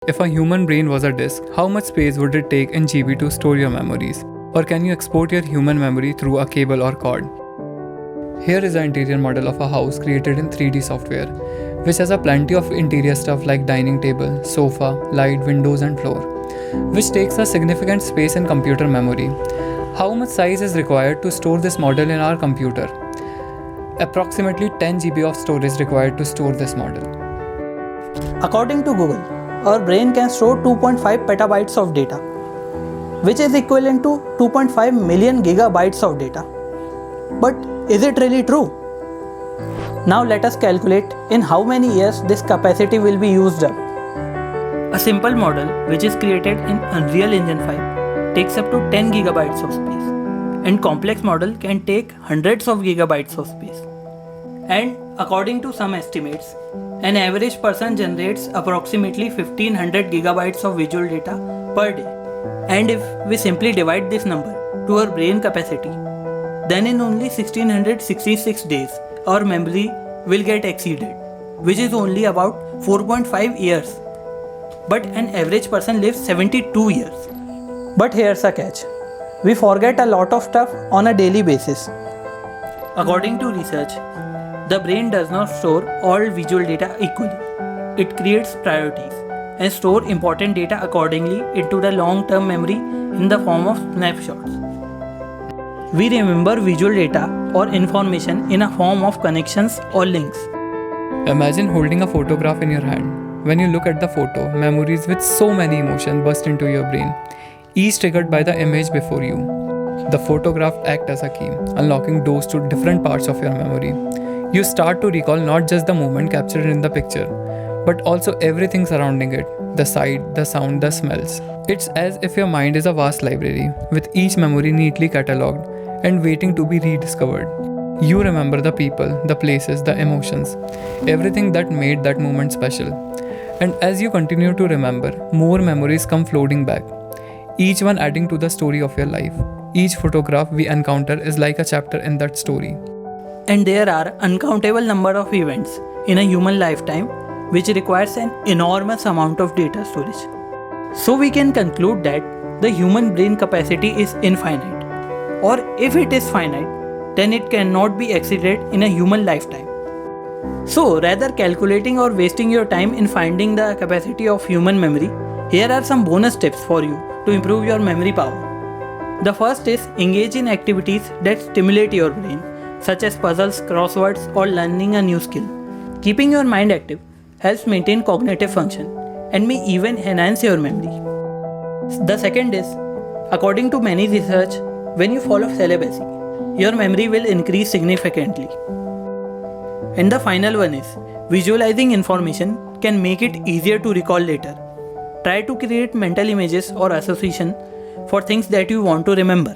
If a human brain was a disk, how much space would it take in GB to store your memories? Or can you export your human memory through a cable or cord? Here is an interior model of a house created in 3D software, which has a plenty of interior stuff like dining table, sofa, light, windows and floor, which takes a significant space in computer memory. How much size is required to store this model in our computer? Approximately 10 GB of storage required to store this model. According to Google, our brain can store 2.5 petabytes of data, which is equivalent to 2.5 million gigabytes of data. But is it really true? Now let us calculate in how many years this capacity will be used up. A simple model which is created in Unreal Engine 5 takes up to 10 gigabytes of space, and complex model can take hundreds of gigabytes of space. And according to some estimates, an average person generates approximately 1500 gigabytes of visual data per day. And if we simply divide this number to our brain capacity, then in only 1666 days, our memory will get exceeded, which is only about 4.5 years. But an average person lives 72 years. But here's a catch. We forget a lot of stuff on a daily basis. According to research, the brain does not store all visual data equally. It creates priorities and stores important data accordingly into the long-term memory in the form of snapshots. We remember visual data or information in a form of connections or links. Imagine holding a photograph in your hand. When you look at the photo, memories with so many emotions burst into your brain, each triggered by the image before you. The photograph acts as a key, unlocking doors to different parts of your memory. You start to recall not just the moment captured in the picture, but also everything surrounding it, the sight, the sound, the smells. It's as if your mind is a vast library, with each memory neatly catalogued and waiting to be rediscovered. You remember the people, the places, the emotions, everything that made that moment special. And as you continue to remember, more memories come floating back, each one adding to the story of your life. Each photograph we encounter is like a chapter in that story. And there are uncountable number of events in a human lifetime which requires an enormous amount of data storage. So we can conclude that the human brain capacity is infinite, or if it is finite, then it cannot be exceeded in a human lifetime. So rather calculating or wasting your time in finding the capacity of human memory, here are some bonus tips for you to improve your memory power. The first is engage in activities that stimulate your brain, such as puzzles, crosswords, or learning a new skill. Keeping your mind active helps maintain cognitive function and may even enhance your memory. The second is, according to many research, when you follow celibacy, your memory will increase significantly. And the final one is, visualizing information can make it easier to recall later. Try to create mental images or association for things that you want to remember.